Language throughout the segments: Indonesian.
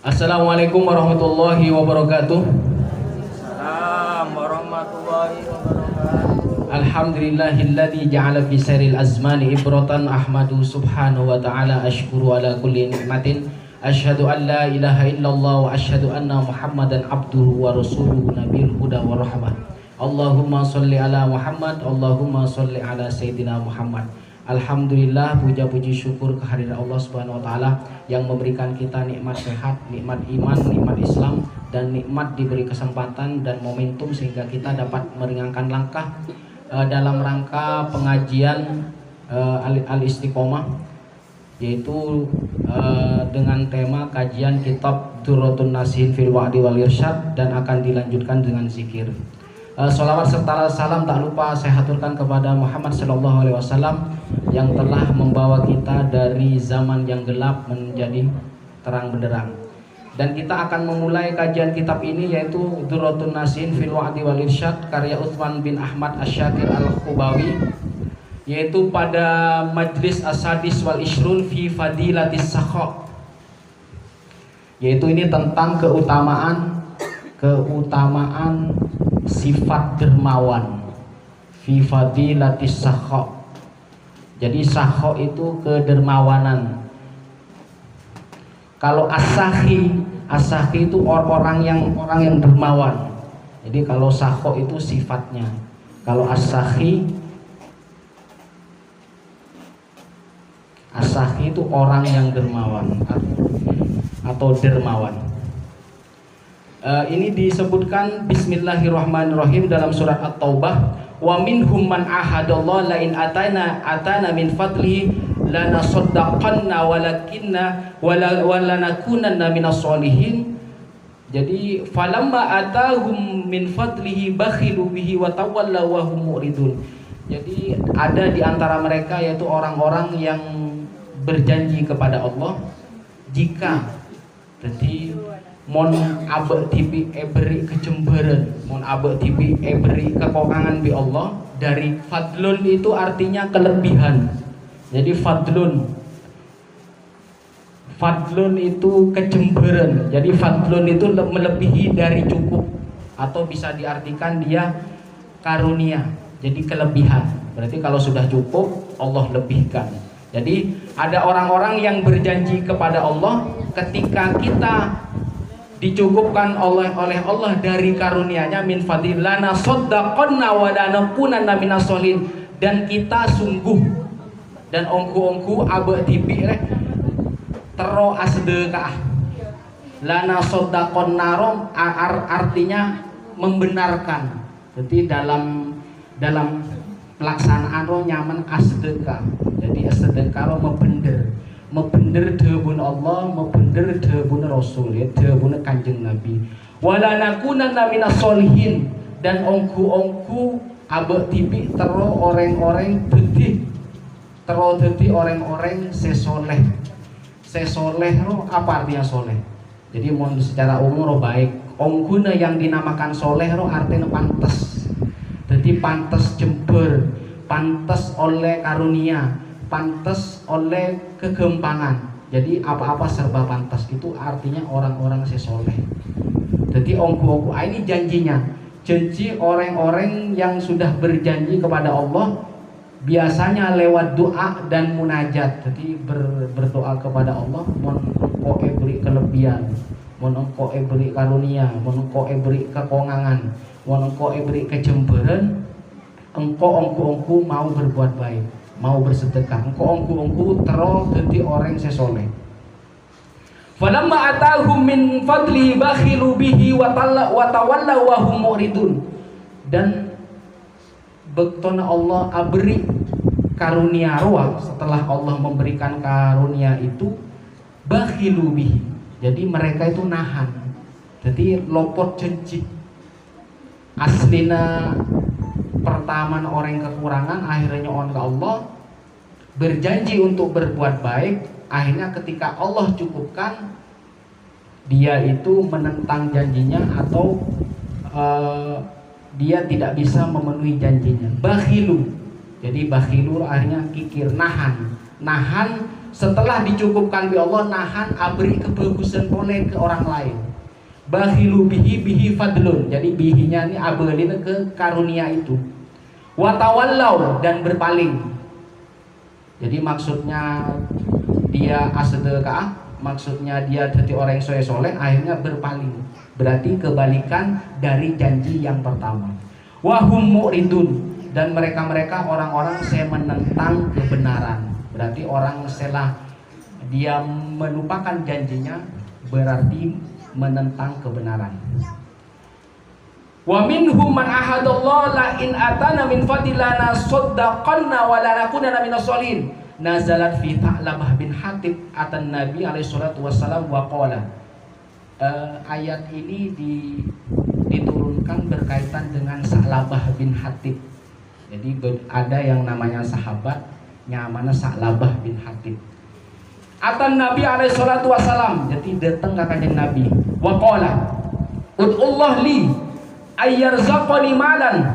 Assalamualaikum warahmatullahi wabarakatuh. Salam warahmatullahi wabarakatuh. Alhamdulillahilladzi ja'ala fi sairil azmani ibratan ahmadu subhanahu wa ta'ala ashkuru ala kulli ni'matin asyhadu an la ilaha illallah wa asyhadu anna muhammadan abduhu wa rasuluhu nabiyul huda wa rahmah. Allahumma sholli ala Muhammad, Allahumma sholli ala sayyidina Muhammad. Alhamdulillah, puja-puji syukur kehadiran Allah Subhanahu wa taala yang memberikan kita nikmat sehat, nikmat iman, nikmat Islam, dan nikmat diberi kesempatan dan momentum sehingga kita dapat meringankan langkah dalam rangka pengajian Al-Istiqomah, yaitu dengan tema kajian kitab Durratun Nasihin fil Wa'di wal Irsyad, dan akan dilanjutkan dengan zikir. Sholawat serta salam tak lupa saya haturkan kepada Muhammad Sallallahu Alaihi Wasallam yang telah membawa kita dari zaman yang gelap menjadi terang benderang. Dan kita akan memulai kajian kitab ini, yaitu Durratun Nasihin fil Wa'di wal Irsyad karya Utsman bin Ahmad Asy-Syakir Al-Qubawi, yaitu pada Majlis As-Sadis wal Ishrun fi Fadilatis Sakha, yaitu ini tentang keutamaan sifat dermawan fi fadilatis sakha. Jadi sakha itu kedermawanan. Kalau as-sakhi itu orang yang dermawan. Jadi kalau sakha itu sifatnya. Kalau as-sakhi itu orang yang dermawan atau dermawan. Ini disebutkan bismillahirrahmanirrahim dalam surat At-Taubah, wa minhum man ahadallah la in atana min fadlihi lanasaddaqanna walanakunanna minas solihin. Jadi falamma atahum min fadlihi bakhilu bihi wa tawallaw wa hum muridun. Jadi ada di antara mereka yaitu orang-orang yang berjanji kepada Allah, jika jadi mon abek tibi beri kecemburuan, mon abek tibi beri kekokangan bi Allah. Dari fadlun itu artinya kelebihan. Jadi fadlun itu kecemburuan. Jadi fadlun itu melebihi dari cukup, atau bisa diartikan dia karunia. Jadi kelebihan. Berarti kalau sudah cukup Allah lebihkan. Jadi ada orang-orang yang berjanji kepada Allah, ketika kita dicukupkan oleh Allah dari karunia-Nya, min fadilana saddaqanna wa lanakunanna minas solihin, dan kita sungguh dan ongku abe tibi tero asdekah. Lana saddaqanna artinya membenarkan. Jadi dalam pelaksanaan roh nyaman asdekah. Jadi asdekah membender debun Allah, membender debun Rasul, ya debun Kanjeng Nabi. Wala nakunanna minas solihin, dan ongku abek tibi tero orang-orang dadi orang-orang sesoleh. Sesoleh roh apa artinya soleh? Jadi mau secara umum roh baik. Ongkuna yang dinamakan soleh roh artinya pantas. Jadi pantas jember, pantas oleh karunia, pantas oleh kegempangan. Jadi apa-apa serba pantas, itu artinya orang-orang sesoleh. Jadi ongku ini janjinya. Janji orang-orang yang sudah berjanji kepada Allah, biasanya lewat doa dan munajat. Jadi berdoa kepada Allah, mon engkau beri kelebihan, mon engkau beri karunia, mon engkau beri kekongangan, mon engkau beri kecemburuan, engkau mau berbuat baik, mau bersedekah, engkau terus jadi orang sesoleh. Falamma atahum min fadli bakhilu bihi wa tawallaw wa hum muridun. Dan bektona Allah abri karunia roh, setelah Allah memberikan karunia itu, bakhilu bihi. Jadi mereka itu nahan. Jadi lopot janji. Aslina pertama orang kekurangan, akhirnya on ke Allah, berjanji untuk berbuat baik. Akhirnya ketika Allah cukupkan, dia itu menentang janjinya, atau dia tidak bisa memenuhi janjinya. Bakhilu. Jadi bakhilu akhirnya kikir, nahan setelah dicukupkan bi Allah nahan abri kebagusan boleh ke orang lain. Bakhilu bihi fadlun. Jadi bihinya ini abelin ke karunia itu. Watawallau, dan berpaling. Jadi maksudnya dia asedekah, maksudnya dia jadi orang yang soleh, akhirnya berpaling. Berarti kebalikan dari janji yang pertama. Wahum mu'ridun, dan mereka orang-orang saya menentang kebenaran. Berarti orang setelah dia melupakan janjinya berarti menentang kebenaran. Wa minhum man ahadallahu la in atana min fadlana saddaqanna wa la nakunanna minas sholihin. Nazalat fi Tha'labah bin Hatib atan Nabi alaihi salatu wassalam wa qala. Ayat ini diturunkan berkaitan dengan Tha'labah bin Hatib. Jadi ada yang namanya sahabat namanya Tha'labah bin Hatib. Atan Nabi alaihi salatu wassalam, jadi datang ke kanjeng Nabi. Wa qala, ud'ullah li ayyarzaqani malan.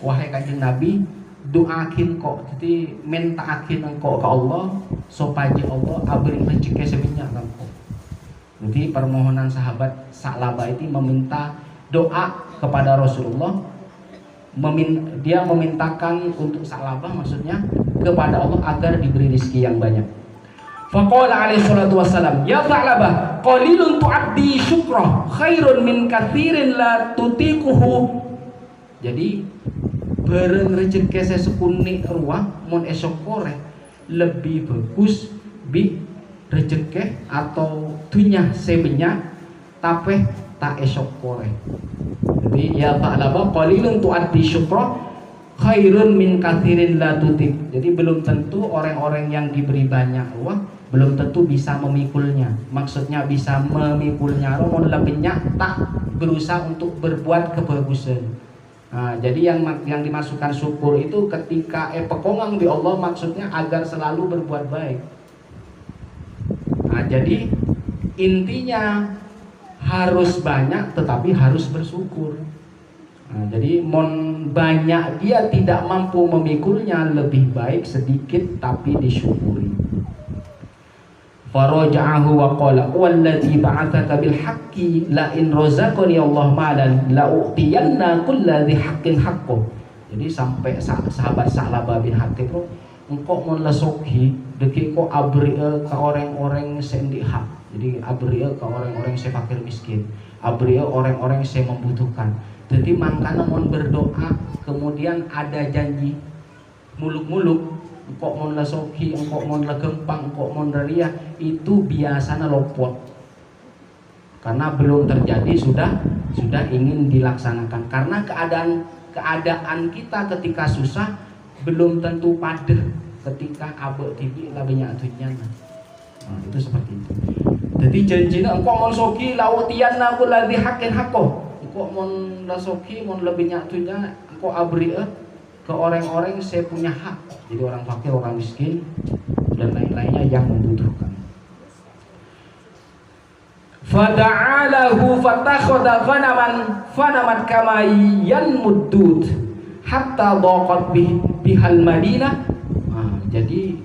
Wahai kanjeng Nabi, doakin kok, jadi mintaakin engkau ke Allah supaya Allah abri rezeki sebanyak engkau. Jadi permohonan sahabat Tha'labah itu meminta doa kepada Rasulullah. Dia memintakan untuk Tha'labah maksudnya kepada Allah agar diberi rezeki yang banyak. Faqala alaihi salatu wassalam, ya Tha'labah, qalilun tu'addi syukrah khairun min katsirin la tutiquhu. Jadi bareng rezeki sesekuni ruah mun esok kore lebih bagus bi rezeki atau dunya sebanyak tapi tak esok kore. Jadi ya Tha'labah, qalilun tu'addi syukrah khairun min katsirin la tutiq. Jadi belum tentu orang-orang yang diberi banyak ruah belum tentu bisa memikulnya. Maksudnya bisa memikulnya mun lebihnya tak berusaha untuk berbuat kebagusan. Nah, jadi yang dimasukkan syukur itu ketika pekongang di Allah maksudnya agar selalu berbuat baik. Nah, jadi intinya harus banyak tetapi harus bersyukur. Nah, jadi mon banyak dia tidak mampu memikulnya, lebih baik sedikit tapi disyukuri. Faraja'ahu wa qala wallazi ba'atsaka bil haqqi la in razaqani Allah malan la u'tiyanna kulladzi haqqin haqqo. Jadi sampai sahabat Tha'labah bin Hatib engkau mun lesoki deki ko abri ke orang-orang sendi hak. Jadi abri ke orang-orang se fakir miskin, abri orang-orang se membutuhkan. Jadi makanya mun berdoa kemudian ada janji muluk-muluk engkau mon lasoki, engkau mon legempang, engkau mon ria, itu biasanya lopot karena belum terjadi sudah ingin dilaksanakan. Karena keadaan kita ketika susah belum tentu padah ketika abek tibi labinya atunya. Nah, itu seperti itu. Jadi janjinya engkau mon soki lautianna kulladzi haqqin haqqo. Engkau mon lasoki mon lebihnya atunya engkau abri ke orang-orang saya punya hak. Jadi orang fakir, orang miskin dan lain-lainnya yang membutuhkan. Fada'alahu fatakhadha fanaman kama yanmuddud hatta dhaqat bihal Madinah. Nah, jadi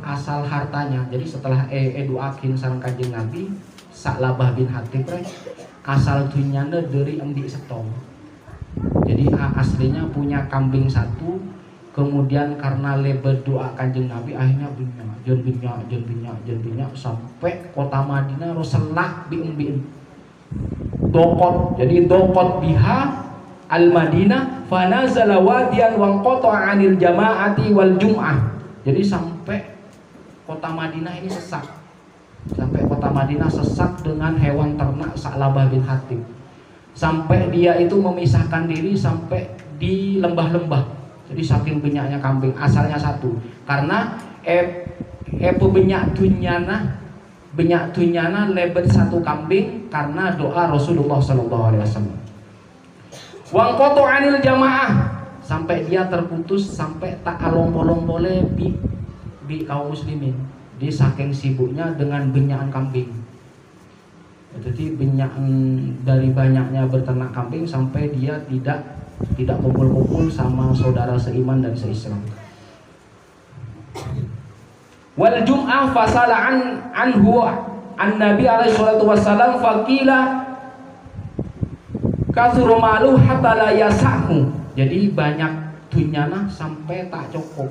asal hartanya. Jadi setelah doakin sareng Kanjeng Nabi Tha'labah bin Hatib asal dunyana dari emdi setong. Jadi aslinya punya kambing satu, kemudian karena lebar doa Kanjeng Nabi akhirnya binyak sampai kota Madinah Rasulullah bi'in dokot. Jadi dokot biha al Madinah fanazala wadiyan wa qata'a 'anil jama'ati wal jum'ah. Jadi sampai kota Madinah ini sesak. Sampai kota Madinah sesak dengan hewan ternak Tha'labah bin Hatib. Sampai dia itu memisahkan diri sampai di lembah-lembah. Jadi saking banyaknya kambing, asalnya satu. Karena benyak dunyana lebar satu kambing karena doa Rasulullah sallallahu alaihi wasallam. Wang qatu anil jamaah, sampai dia terputus, sampai tak along-bolong-boleh bi kaum muslimin. Dia saking sibuknya dengan benyakan kambing. Jadi dari banyaknya berternak kambing sampai dia tidak kumpul-kumpul sama saudara seiman dan seislam. Wal jum'ah fasala anhu an Nabi alaihi salatu wassalam faqila kasuru malu hatta la yasahu. Jadi banyak dunyana sampai tak cukup.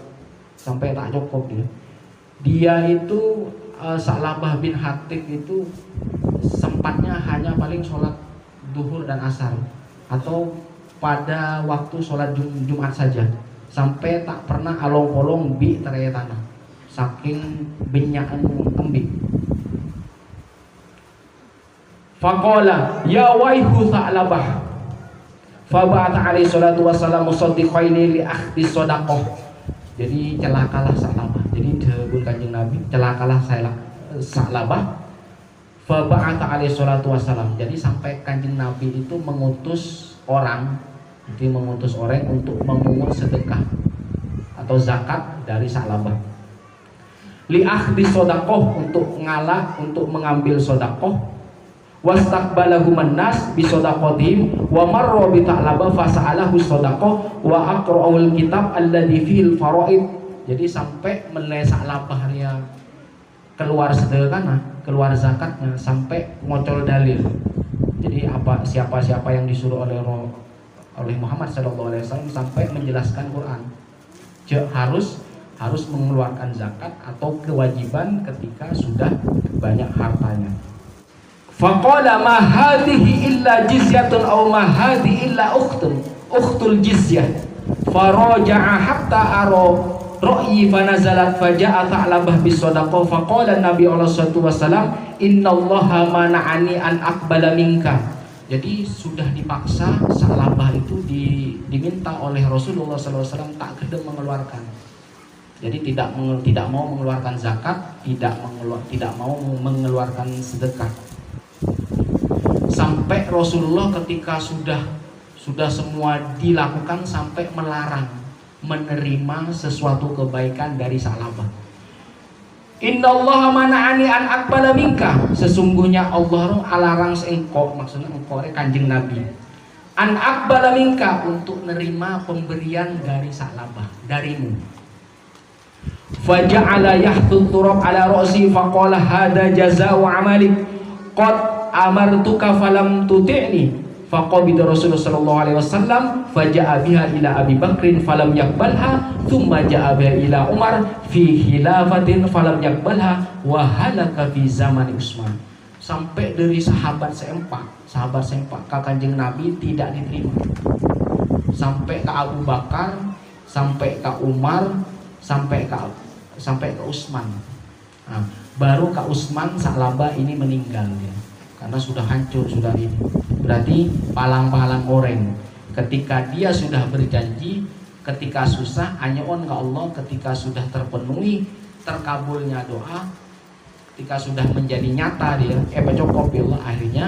Dia itu Sa'labah bin Hatib itu sempatnya hanya paling sholat duhur dan asar, atau pada waktu sholat Jumat saja, sampai tak pernah along-olong bi teraya tanah, saking benyakan embik. Faqala ya waihu Sa'labah faba'atha alaihi salatu wassalam musaddiqaini li akhdhi shadaqah. Jadi celakalah Sa'labah. Jadi dihubung Kanjeng Nabi, celakalah Sa'labah. Faba'atha alaihi salatu wassalam. Jadi sampai Kanjeng Nabi itu mengutus orang untuk memungut sedekah atau zakat dari Sa'labah. Li akhdhi shadaqah, untuk mengambil sedekah. Wastaqbalahu mannas bi shadaqatihim wa marra bi Sa'labah fasa'alahu shadaqah wa aqra'ul kitab alladhi fil faraid. Jadi sampai mulai Sa'labah dia keluar sedekahnya, keluar zakatnya, sampai ngocol dalil. Jadi siapa yang disuruh oleh Muhammad sallallahu alaihi wasallam sampai menjelaskan Quran. Harus mengeluarkan zakat atau kewajiban ketika sudah banyak hartanya. Faqala ma hadhihi illa jizyatun aw ma hadhihi illa ukhtul jizyah. Faraja'a hatta ara ra'yi fanazalat faja'a Sa'labah bis shadaqah faqala Nabi sallallahu alaihi wasallam innallaha mana'ani an aqbala minka. Jadi sudah dipaksa Sa'labah itu diminta oleh Rasulullah sallallahu alaihi wasallam tak kedem mengeluarkan. Jadi tidak mau mengeluarkan zakat, tidak mau mengeluarkan sedekah. Sampai Rasulullah ketika sudah semua dilakukan sampai melarang menerima sesuatu kebaikan dari Sa'labah. Innallaha mana'ani an aqbala minka. Sesungguhnya Allah alarang engkau, maksudnya engkau Kanjeng Nabi, an aqbala minka, untuk menerima pemberian dari Sa'labah, darimu. Faja'ala yahtut turab ala ra'si faqala hada jazaa'u amalik qad amartuka falam tuti'ni. Faqabida Rasulullah sallallahu alaihi wasallam faja'a biha ila Abi Bakrin falam yaqbalha thumma ja'a biha ila Umar fi khilafatin falam yaqbalha wa halaka fi zaman Utsman. Sampai dari sahabat seempat ke Kanjeng Nabi tidak diterima, sampai ke Abu Bakar, sampai ke Umar, sampai ke Utsman. Nah, baru ke Utsman Sa'labah ini meninggal ya, karena sudah hancur, sudah ini. Berarti palang-palang orang ketika dia sudah berjanji, ketika susah anyaon ke Allah, ketika sudah terpenuhi terkabulnya doa, ketika sudah menjadi nyata dia cukup Allah, akhirnya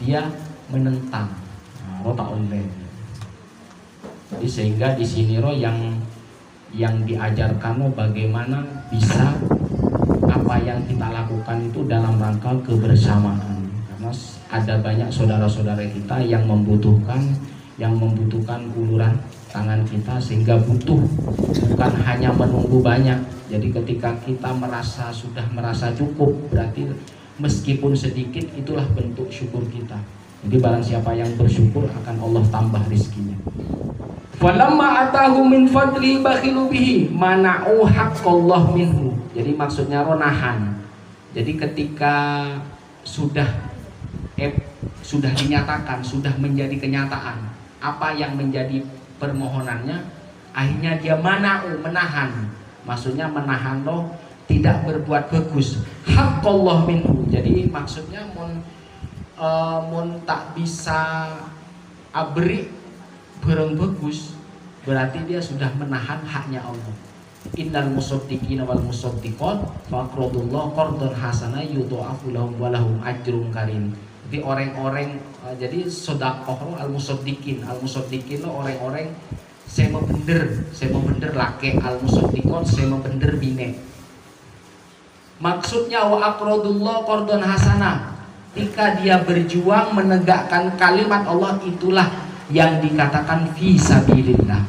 dia menentang rota online. Jadi sehingga di sini yang diajarkan bagaimana bisa apa yang kita lakukan itu dalam rangka kebersamaan. Karena ada banyak saudara-saudara kita yang membutuhkan uluran tangan kita, sehingga butuh, bukan hanya menunggu banyak. Jadi ketika kita sudah merasa cukup, berarti meskipun sedikit itulah bentuk syukur kita. Jadi barang siapa yang bersyukur akan Allah tambah rizkinya. Falamma atahu min fadli bakhilu bihi mana'u haqqallah minhu. Jadi maksudnya nahan. Jadi ketika sudah dinyatakan, sudah menjadi kenyataan apa yang menjadi permohonannya, akhirnya dia menahan. Maksudnya menahan loh, tidak berbuat bagus. Haqqallah minhu. Jadi maksudnya mun tak bisa abri bareng bagus, berarti dia sudah menahan haknya Allah. Innal musaddiqina wal musaddiqat faqradullah qardan hasana yudha'afu lahum wa lahum ajrun karim. Jadi orang-orang, jadi sedekah al-musaddiqin lo orang-orang saya mau bener laki, al-musaddiqat saya mau bener bine. Maksudnya wa aqradullah qardan hasana, ketika dia berjuang menegakkan kalimat Allah, itulah yang dikatakan fi sabilillah.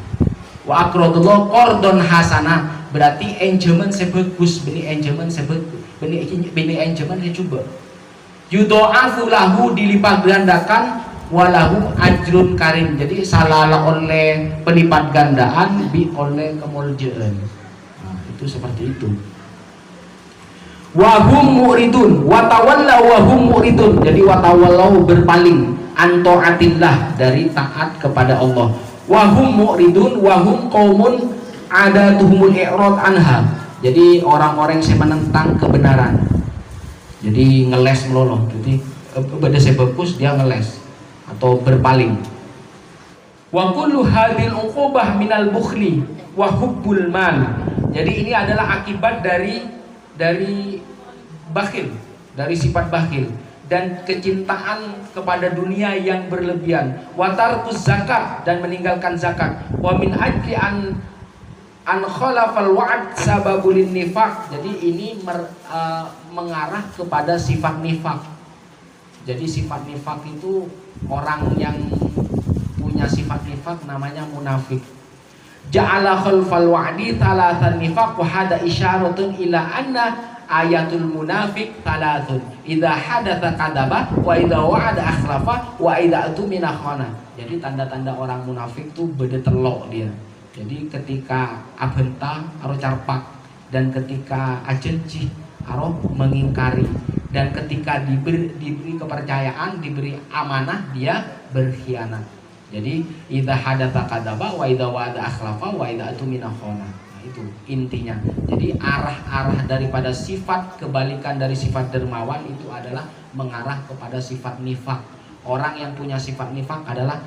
Wa aqradullah qardan hasana, berarti enjoyment sebagus, benih enjoyment sebagus, benih enjoyment coba. Yudha'afu lahu dilipat gandakan walahu ajrun karim. Jadi salah oleh pelipat gandaan bi oleh kemuljaan. Nah, itu seperti itu. Wahum mu'ridun watawalla wahum mu'ridun. Jadi watawallahu berpaling antaatillah dari taat kepada Allah. Wahum mu'ridun wahum qaumun adatuhumul i'rad anha. Jadi orang-orang yang menentang kebenaran. Jadi ngeles meloloh. Jadi pada sebabus dia ngeles atau berpaling. Wa kullu hadhil uqubah minal bukhli wa hubbul mal. Jadi ini adalah akibat dari bakhil, dari sifat bakhil dan kecintaan kepada dunia yang berlebihan. Wa tarkus zakat dan meninggalkan zakat. Wa min ajli an khalafal wa'ad sababul nifaq. Jadi ini mengarah kepada sifat nifaq. Jadi sifat nifaq itu orang yang punya sifat nifaq namanya munafik. Ja'ala khalfal wa'di thalathan nifaq wa hada isyaratun ila anna ayatul munafik thalathun. Idza hadatsa kadzaba wa idza wa'ada akhlafa wa idza atumina khana. Jadi tanda-tanda orang munafik tuh beda telok dia. Jadi ketika abenta aro carpak, dan ketika ajenci aro mengingkari, dan ketika diberi kepercayaan, diberi amanah dia berkhianat. Jadi idza hadatsa kadzaba wa idza wa'ada akhlafa wa idza atumina khana. Nah, itu intinya. Jadi arah-arah daripada sifat kebalikan dari sifat dermawan itu adalah mengarah kepada sifat nifak. Orang yang punya sifat nifak adalah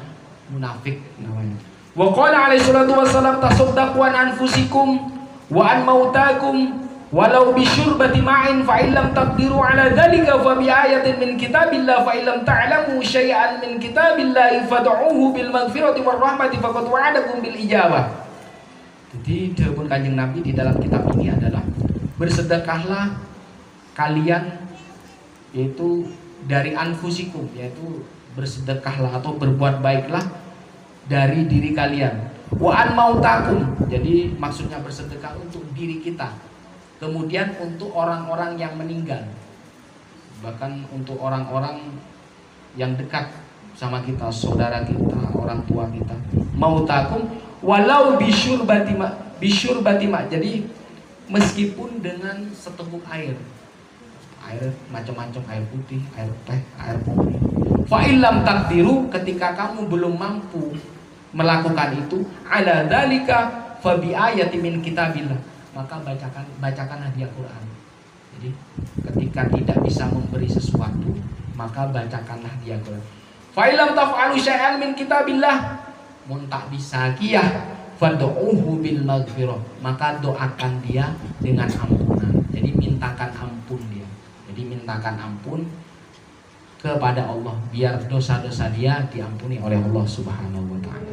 munafik namanya. Wa qala alaihi salatu wassalam tasaddaqu an anfusikum wa an mautakum walau bi syurbati ma'in fa illam taqdiru ala dzalika fa bi ayatin min kitabillah fa illam ta'lamu syai'an min kitabillah fad'uhu bil maghfirati war rahmati faqad wa'adakum bil ijabah. Jadi dawuh Kanjeng Nabi di dalam kitab ini adalah bersedekahlah kalian, yaitu dari anfusikum, yaitu bersedekahlah atau berbuat baiklah dari diri kalian. Wa an mautakum, jadi maksudnya bersedekah untuk diri kita, kemudian untuk orang-orang yang meninggal, bahkan untuk orang-orang yang dekat sama kita, saudara kita, orang tua kita. Mautakum walau bisyurbati ma, jadi meskipun dengan seteguk air macam-macam, air putih, air teh, air putih. Fa illam taqdiru, ketika kamu belum mampu melakukan itu, ala dzalika fa bi ayatin min kitabillah, maka bacakanlah dia Quran. Jadi ketika tidak bisa memberi sesuatu, maka bacakanlah dia Quran. Fa illam taf'alu syai'an min kitabillah, mun tak bisa kiyah fad'uhu bil maghfirah, maka doakan dia dengan ampunan. Jadi mintakan ampun dia. Jadi mintakan ampun kepada Allah biar dosa-dosa dia diampuni oleh Allah Subhanahu wa taala.